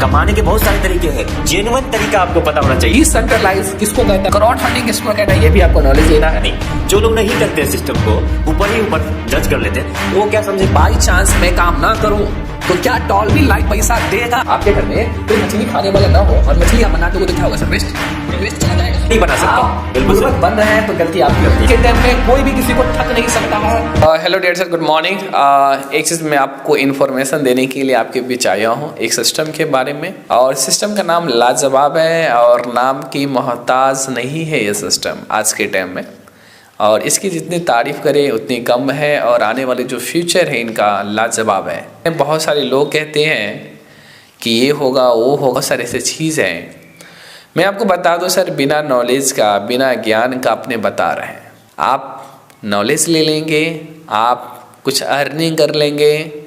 कमाने के बहुत सारे तरीके हैं, जेन्युइन तरीका आपको पता होना चाहिए। डिसेंट्रलाइज किसको कहते हैं, क्राउड फंडिंग किसको कहते हैं, ये भी आपको नॉलेज लेना है। नहीं, जो लोग नहीं करते सिस्टम को, ऊपर ही ऊपर जज कर लेते हैं, वो क्या समझे, बाई चांस मैं काम ना करूं तो क्या टॉलमी लाइफ पैसा देगा? आपके घर में कोई मछली खाने वाला ना हो और मछली आप बना दोगे तो क्या होगा सर? वेस्ट चला जाएगा। नहीं बना सकता, बिल्कुल सही। बन रहे हैं तो गलती आपकी होती है। के टाइम में कोई भी किसी को ठग नहीं सकता है। Hello dear sir, good morning. एक चीज़ मैं आपको इन्फॉर्मेशन देने के लिए आपके बीच आया हूँ एक सिस्टम के बारे में, और सिस्टम का नाम लाजवाब है और नाम की मोहताज नहीं है ये सिस्टम आज के टाइम में, और इसकी जितनी तारीफ़ करें उतनी कम है, और आने वाले जो फ्यूचर है इनका लाजवाब है। बहुत सारे लोग कहते हैं कि ये होगा वो होगा, बहुत सारे ऐसे चीज़ हैं। मैं आपको बता दूं सर, बिना नॉलेज का, बिना ज्ञान का अपने बता रहे हैं। आप नॉलेज ले लेंगे, आप कुछ अर्निंग कर लेंगे,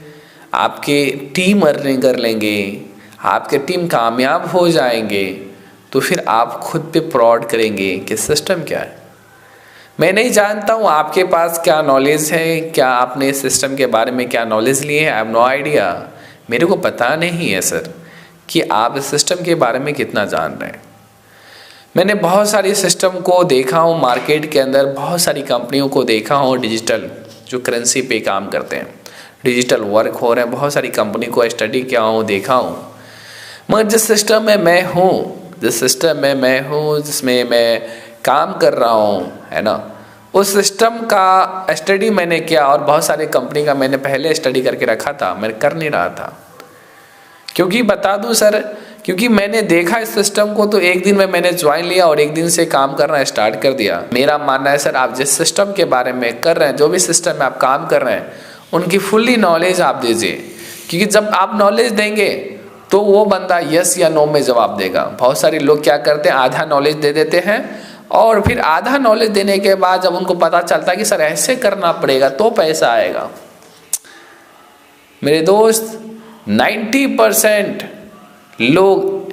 आपके टीम अर्निंग कर लेंगे, आपके टीम कामयाब हो जाएंगे, तो फिर आप खुद पे प्राउड करेंगे कि सिस्टम क्या है। मैं नहीं जानता हूँ आपके पास क्या नॉलेज है, क्या आपने इस सिस्टम के बारे में क्या नॉलेज ली है। आई हैव नो आइडिया, मेरे को पता नहीं है सर कि आप इस सिस्टम के बारे में कितना जान रहे हैं। मैंने बहुत सारी सिस्टम को देखा हूँ मार्केट के अंदर, बहुत सारी कंपनियों को देखा हूँ डिजिटल जो करेंसी पे काम करते हैं, डिजिटल वर्क हो रहे हैं, बहुत सारी कंपनी को स्टडी किया हूँ, देखा हूँ। मगर जिस सिस्टम में मैं हूँ, जिसमें मैं काम कर रहा हूँ, है ना, उस सिस्टम का स्टडी मैंने किया, और बहुत सारी कंपनी का मैंने पहले स्टडी करके रखा था, मैं कर नहीं रहा था। क्योंकि बता दूं सर, क्योंकि मैंने देखा इस सिस्टम को, तो एक दिन में मैंने ज्वाइन लिया और एक दिन से काम करना स्टार्ट कर दिया। मेरा मानना है सर, आप जिस सिस्टम के बारे में कर रहे हैं, जो भी सिस्टम में आप काम कर रहे हैं, उनकी फुल्ली नॉलेज आप दीजिए। क्योंकि जब आप नॉलेज देंगे तो वो बंदा यस या नो में जवाब देगा। बहुत सारे लोग क्या करते हैं, आधा नॉलेज दे देते हैं, और फिर आधा नॉलेज देने के बाद जब उनको पता चलता है कि सर ऐसे करना पड़ेगा तो पैसा आएगा। मेरे दोस्त, 90% लोग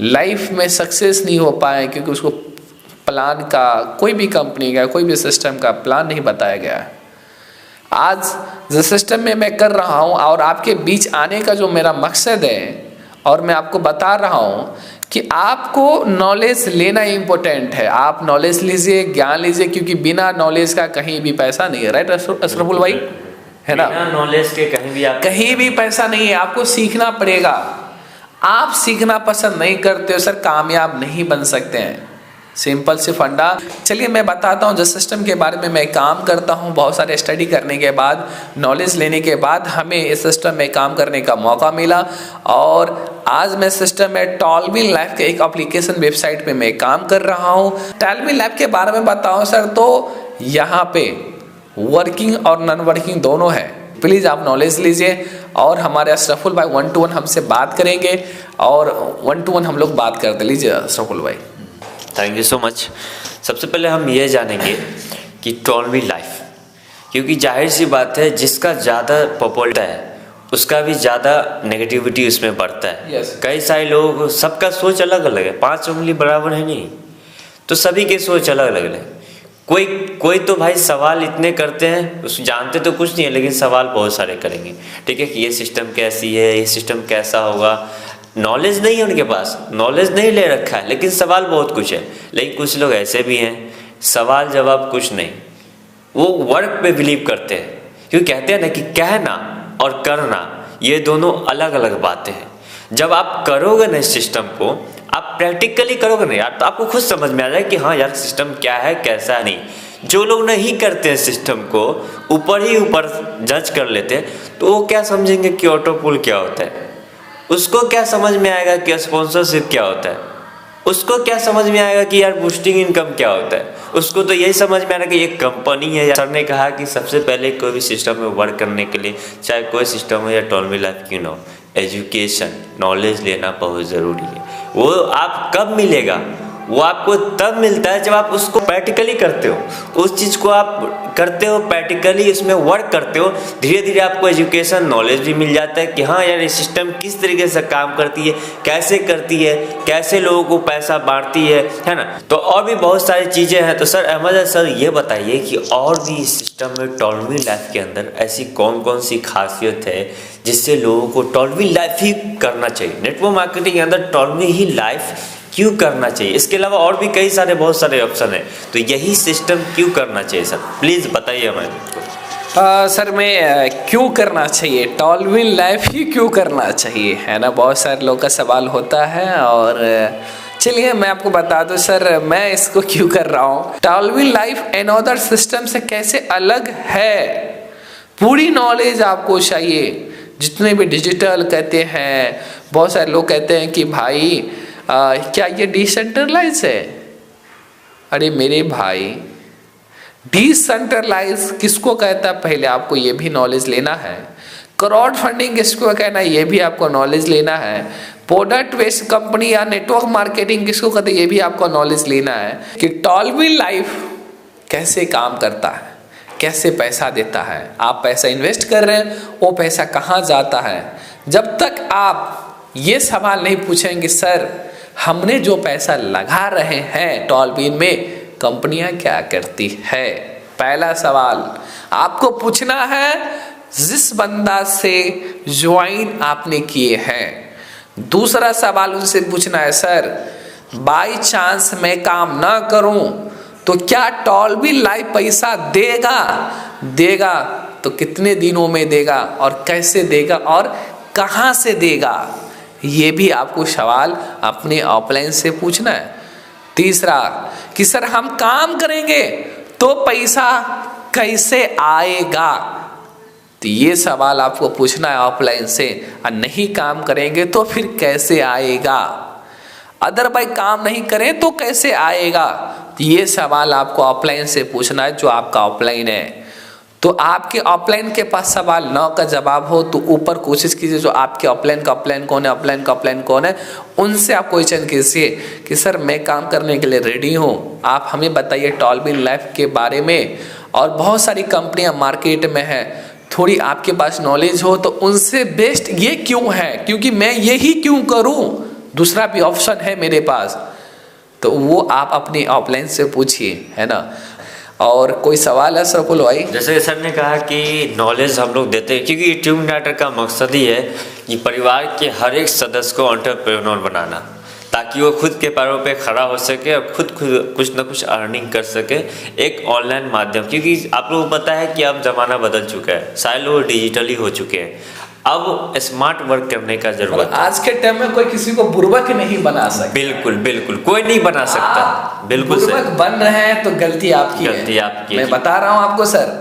लाइफ में सक्सेस नहीं हो पाए क्योंकि उसको प्लान का, कोई भी कंपनी का, कोई भी सिस्टम का प्लान नहीं बताया गया है। आज जिस सिस्टम में मैं कर रहा हूँ और आपके बीच आने का जो मेरा मकसद है, और मैं आपको बता रहा हूँ कि आपको नॉलेज लेना इम्पोर्टेंट है। आप नॉलेज लीजिए, ज्ञान लीजिए, क्योंकि बिना नॉलेज का कहीं भी पैसा नहीं है। राइट अशरफुल भाई, है ना? बिना नॉलेज के कहीं भी पैसा नहीं है। आपको सीखना पड़ेगा। आप सीखना पसंद नहीं करते हो सर, कामयाब नहीं बन सकते हैं। सिंपल सी फंडा। चलिए मैं बताता हूँ जिस सिस्टम के बारे में मैं काम करता हूँ। बहुत सारे स्टडी करने के बाद, नॉलेज लेने के बाद हमें इस सिस्टम में काम करने का मौका मिला, और आज मैं सिस्टम में टॉलमी लाइफ के एक एप्लीकेशन वेबसाइट पे मैं काम कर रहा हूँ। टॉलमी लाइफ के बारे में बताऊँ सर, तो यहाँ पे वर्किंग और नॉन वर्किंग दोनों है। प्लीज़ आप नॉलेज लीजिए, और हमारे अशरफुल भाई 1-to-1 हमसे बात करेंगे, और 1-to-1 हम लोग बात करते। लीजिए अशरफुल भाई। Thank you so much. सबसे पहले हम ये जानेंगे कि टॉलमी लाइफ, क्योंकि जाहिर सी बात है, जिसका ज़्यादा पॉपुलर है उसका भी ज़्यादा नेगेटिविटी उसमें बढ़ता है। yes. कई सारे लोग, सबका सोच अलग अलग है, 5 उंगली बराबर है नहीं, तो सभी के सोच अलग अलग है। कोई तो भाई सवाल इतने करते हैं, उस जानते तो कुछ नहीं है, लेकिन सवाल बहुत सारे करेंगे। ठीक है कि ये सिस्टम कैसी है, ये सिस्टम कैसा होगा। नॉलेज नहीं है उनके पास, नॉलेज नहीं ले रखा है, लेकिन सवाल बहुत कुछ है। लेकिन कुछ लोग ऐसे भी हैं, सवाल जवाब कुछ नहीं, वो वर्क पे बिलीव करते हैं। क्योंकि कहते हैं ना कि कहना और करना ये दोनों अलग अलग बातें हैं। जब आप करोगे ना इस सिस्टम को, आप प्रैक्टिकली करोगे ना यार, तो आपको खुद समझ में आ जाए कि हाँ यार सिस्टम क्या है, कैसा है। नहीं, जो लोग नहीं करते हैं सिस्टम को, ऊपर ही ऊपर जज कर लेते हैं, तो वो क्या समझेंगे कि ऑटो पुल क्या होता है, उसको क्या समझ में आएगा कि स्पॉन्सरशिप क्या होता है, उसको क्या समझ में आएगा कि यार बूस्टिंग इनकम क्या होता है। उसको तो यही समझ में आ रहा है कि एक कंपनी है। सर ने कहा कि सबसे पहले कोई भी सिस्टम में वर्क करने के लिए, चाहे कोई सिस्टम हो या टॉलमी लाइफ क्यों ना हो, एजुकेशन, नॉलेज लेना बहुत ज़रूरी है। वो आप कब मिलेगा, वो आपको तब मिलता है जब आप उसको प्रैक्टिकली करते हो, उस चीज़ को आप करते हो प्रैक्टिकली, उसमें वर्क करते हो। धीरे धीरे आपको एजुकेशन नॉलेज भी मिल जाता है कि हाँ यार ये सिस्टम किस तरीके से काम करती है, कैसे करती है, कैसे लोगों को पैसा बांटती है ना। तो और भी बहुत सारी चीज़ें हैं। तो सर अहमद सर ये बताइए कि और भी इस सिस्टम में टॉलमी लाइफ के अंदर ऐसी कौन कौन सी खासियत है जिससे लोगों को टॉलमी लाइफ ही करना चाहिए, नेटवर्क मार्केटिंग के अंदर टॉलमी ही लाइफ क्यों करना चाहिए। इसके अलावा और भी कई सारे बहुत सारे ऑप्शन हैं, तो यही सिस्टम क्यों करना चाहिए सर, प्लीज़ बताइए हमें। सर मैं क्यों करना चाहिए, टॉलविन लाइफ ही क्यों करना चाहिए, है ना, बहुत सारे लोगों का सवाल होता है। और चलिए मैं आपको बता दूं सर, मैं इसको क्यों कर रहा हूँ। टॉलविन लाइफ अनदर सिस्टम से कैसे अलग है, पूरी नॉलेज आपको चाहिए। जितने भी डिजिटल कहते हैं, बहुत सारे लोग कहते हैं कि भाई क्या ये डिसेंट्रलाइज है। अरे मेरे भाई, डिसेंट्रलाइज किसको कहता है पहले आपको ये भी नॉलेज लेना है। क्राउड फंडिंग किसको कहना है ये भी आपको नॉलेज लेना है। प्रोडक्ट बेस्ड कंपनी या नेटवर्क मार्केटिंग किसको कहते हैं ये भी आपको नॉलेज लेना है कि टॉलविन लाइफ कैसे काम करता है, कैसे पैसा देता है। आप पैसा इन्वेस्ट कर रहे हैं, वो पैसा कहाँ जाता है। जब तक आप ये सवाल नहीं पूछेंगे सर हमने जो पैसा लगा रहे हैं टॉलविन में कंपनियां क्या करती है, पहला सवाल आपको पूछना है जिस बंदा से ज्वाइन आपने किए हैं। दूसरा सवाल उनसे पूछना है सर बाई चांस मैं काम ना करूं तो क्या टॉलविन लाइफ पैसा देगा तो कितने दिनों में देगा और कैसे देगा और कहां से देगा, ये भी आपको सवाल अपने ऑफलाइन से पूछना है। तीसरा कि सर हम काम करेंगे तो पैसा कैसे आएगा, तो ये सवाल आपको पूछना है ऑफलाइन से। और नहीं काम करेंगे तो फिर कैसे आएगा, अदर भाई काम नहीं करें तो कैसे आएगा, तो ये सवाल आपको ऑफलाइन से पूछना है जो आपका ऑफलाइन है। तो आपके ऑफलाइन के पास सवाल 9 का जवाब हो तो ऊपर कोशिश कीजिए जो आपके ऑफलाइन का ऑफलाइन कौन है, ऑफलाइन का ऑफलाइन कौन है, उनसे आप क्वेश्चन कीजिए कि सर मैं काम करने के लिए रेडी हूँ, आप हमें बताइए टॉलविन लाइफ के बारे में। और बहुत सारी कंपनियां मार्केट में है, थोड़ी आपके पास नॉलेज हो तो उनसे बेस्ट ये क्यों है, क्योंकि मैं यही क्यों करूँ, दूसरा भी ऑप्शन है मेरे पास, तो वो आप अपनी ऑफलाइन से पूछिए, है ना। और कोई सवाल है सर बोलो भाई। जैसे सर ने कहा कि नॉलेज हम लोग देते हैं क्योंकि ट्यूब नाटर का मकसद ही है कि परिवार के हर एक सदस्य को एंटरप्रेन्योर बनाना, ताकि वो खुद के पैरों पे खड़ा हो सके और खुद कुछ ना कुछ अर्निंग कर सके एक ऑनलाइन माध्यम। क्योंकि आप लोगों को पता है कि अब ज़माना बदल चुका है, सारे लोग डिजिटली हो चुके हैं, अब स्मार्ट वर्क करने का जरूरत है। आज के टाइम में कोई किसी को बुर्बक नहीं बना सकता, बिल्कुल बिल्कुल कोई नहीं बना सकता, बिल्कुल बुर्बक बन रहे हैं तो गलती आपकी है। मैं बता रहा हूँ आपको सर,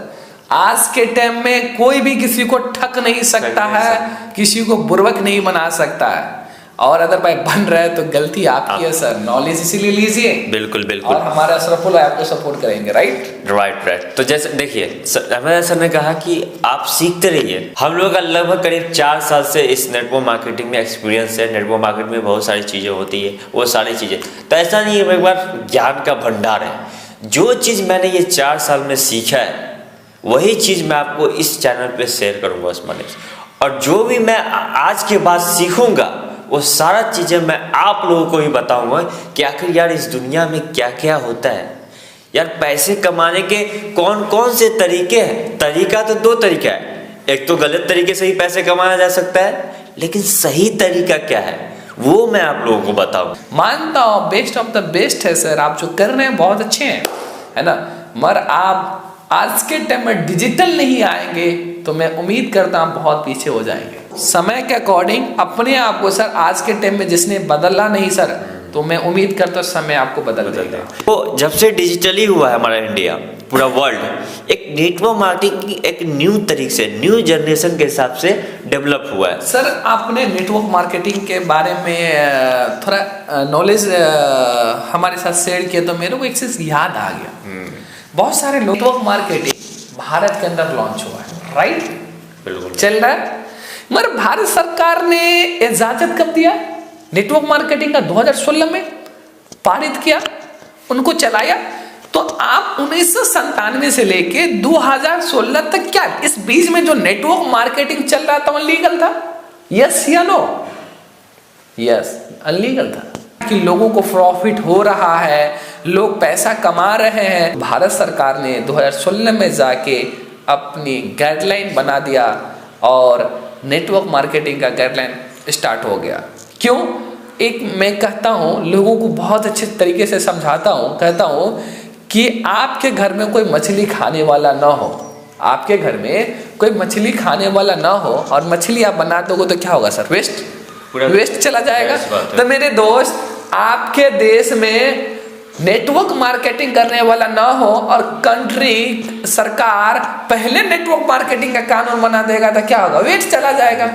आज के टाइम में कोई भी किसी को ठग नहीं सकता है, किसी को बुर्बक नहीं बना सकता है, और अगर भाई बन रहा है तो गलती आपकी है सर। नॉलेज इसीलिए लीजिए, बिल्कुल बिल्कुल, और हमारा अशरफुल आपको सपोर्ट करेंगे। राइट। तो जैसे देखिए हमारे सर ने कहा कि आप सीखते रहिए। हम लोग का लगभग करीब 4 साल से इस नेटवर्क मार्केटिंग में एक्सपीरियंस है। नेटवर्क मार्केटिंग में बहुत सारी चीज़ें होती है, वो सारी चीज़ें तो ऐसा नहीं है एक बार ज्ञान का भंडार है। जो चीज़ मैंने ये 4 साल में सीखा है वही चीज़ मैं आपको इस चैनल पे शेयर करूँगा उस मनीष, और जो भी मैं आज के बाद सीखूँगा वो सारा चीज़ें मैं आप लोगों को ही बताऊंगा कि आखिर यार इस दुनिया में क्या क्या होता है। यार पैसे कमाने के कौन कौन से तरीके हैं। तरीका तो 2 तरीका है, एक तो गलत तरीके से ही पैसे कमाया जा सकता है, लेकिन सही तरीका क्या है वो मैं आप लोगों को बताऊँ। मानता हूँ बेस्ट ऑफ द बेस्ट है सर, आप जो कर रहे हैं बहुत अच्छे हैं, है ना, मगर आप आज के टाइम में डिजिटल नहीं आएंगे तो मैं उम्मीद करता हूँ बहुत पीछे हो जाएंगे। समय के अकॉर्डिंग अपने आप को सर आज के टाइम में जिसने बदला नहीं सर, तो मैं उम्मीद करता हूँ समय आपको बदल देगा। तो जब से डिजिटली हुआ है हमारा इंडिया, पूरा वर्ल्ड एक नेटवर्क मार्केटिंग एक न्यू तरीके से न्यू जनरेशन के हिसाब से डेवलप हुआ है। सर आपने नेटवर्क मार्केटिंग के बारे में थोड़ा नॉलेज हमारे साथ शेयर किया तो मेरे को एक चीज याद आ गया। बहुत सारे नेटवर्क मार्केटिंग भारत के अंदर लॉन्च हुआ है, राइट, बिल्कुल चल रहा है, मगर भारत सरकार ने इजाजत कब दिया नेटवर्क मार्केटिंग का? 2016 में। पारित किया, उनको चलाया। तो आप 1997 से लेके 2016 तक क्या इस बीच में जो नेटवर्क मार्केटिंग चल रहा था वो लीगल था? यस या नो? यस, अनलीगल था कि लोगों को प्रॉफिट हो रहा है, लोग पैसा कमा रहे हैं। भारत सरकार ने 2016 में जाके अपनी गाइडलाइन बना दिया और नेटवर्क मार्केटिंग का गाइडलाइन स्टार्ट हो गया। क्यों? एक मैं कहता हूँ, लोगों को बहुत अच्छे तरीके से समझाता हूँ, कहता हूँ कि आपके घर में कोई मछली खाने वाला ना हो, आपके घर में कोई मछली खाने वाला ना हो और मछली आप बना दोगे तो क्या होगा सर? वेस्ट चला जाएगा। तो मेरे दोस्त, आपके देश में नेटवर्क मार्केटिंग करने वाला ना हो और कंट्री सरकार पहले नेटवर्क मार्केटिंग का कानून बना देगा तो क्या होगा? वेस्ट चला जाएगा।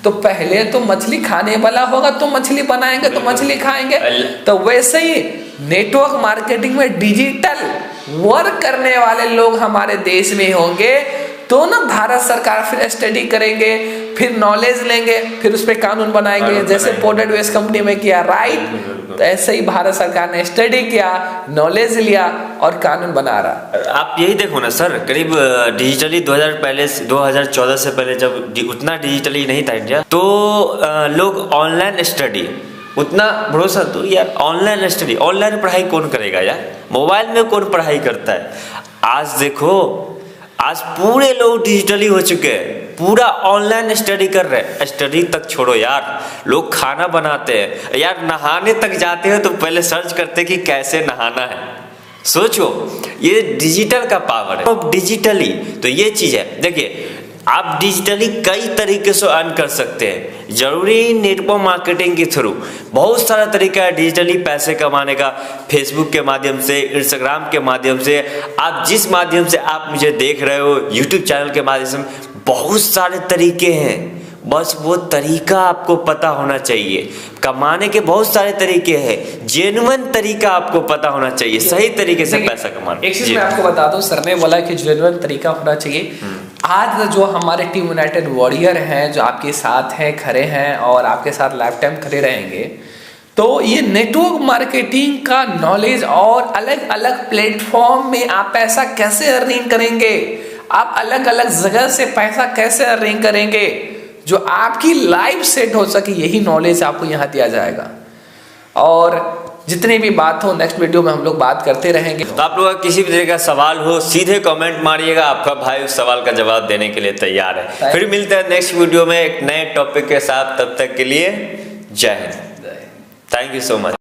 तो पहले तो मछली खाने वाला होगा तो मछली बनाएंगे तो मछली खाएंगे। तो वैसे ही नेटवर्क मार्केटिंग में डिजिटल वर्क करने वाले लोग हमारे देश में होंगे तो ना भारत सरकार फिर स्टडी करेंगे, फिर नॉलेज लेंगे, फिर उस पर कानून बनाएंगे, जैसे पोर्ट वेस्ट कंपनी में किया, राइट? तो ऐसे ही भारत सरकार ने स्टडी किया, नॉलेज लिया और कानून बना रहा। आप यही देखो ना सर, करीब डिजिटली 2014 से पहले जब उतना डिजिटली नहीं था इंडिया, तो लोग ऑनलाइन स्टडी, उतना भरोसा तो यार ऑनलाइन स्टडी, ऑनलाइन पढ़ाई कौन करेगा यार? मोबाइल में कौन पढ़ाई करता है? आज देखो, आज पूरे लोग डिजिटली हो चुके हैं, पूरा ऑनलाइन स्टडी कर रहे हैं। स्टडी तक छोड़ो यार, लोग खाना बनाते हैं यार, नहाने तक जाते हैं तो पहले सर्च करते हैं कि कैसे नहाना है। सोचो, ये डिजिटल का पावर है। तो डिजिटली तो ये चीज़ है। देखिए, आप डिजिटली कई तरीके से अर्न कर सकते हैं, जरूरी नेटवर्क मार्केटिंग के थ्रू। बहुत सारा तरीका है डिजिटली पैसे कमाने का, फेसबुक के माध्यम से, इंस्टाग्राम के माध्यम से, आप जिस माध्यम से आप मुझे देख रहे हो, यूट्यूब चैनल के माध्यम से, बहुत सारे तरीके हैं। बस वो तरीका आपको पता होना चाहिए। कमाने के बहुत सारे तरीके हैं, जेन्युइन तरीका आपको पता होना चाहिए, सही तरीके से पैसा कमाना। एक चीज मैं आपको बता दूं, सर ने बोला कि जेन्युइन तरीका होना चाहिए। आज जो हमारे टीम यूनाइटेड वॉरियर हैं, जो आपके साथ हैं, खड़े हैं और आपके साथ लाइफ टाइम खड़े रहेंगे, तो ये नेटवर्क मार्केटिंग का नॉलेज और अलग अलग प्लेटफॉर्म में आप पैसा कैसे अर्निंग करेंगे, आप अलग अलग जगह से पैसा कैसे अर्निंग करेंगे, जो आपकी लाइफ सेट हो सके, यही नॉलेज आपको यहाँ दिया जाएगा। और जितनी भी बात हो नेक्स्ट वीडियो में हम लोग बात करते रहेंगे। तो आप लोगों का किसी भी तरह का सवाल हो, सीधे कमेंट मारिएगा, आपका भाई उस सवाल का जवाब देने के लिए तैयार है। फिर मिलते हैं नेक्स्ट वीडियो में एक नए टॉपिक के साथ, तब तक के लिए जय Hind. Thank you so much.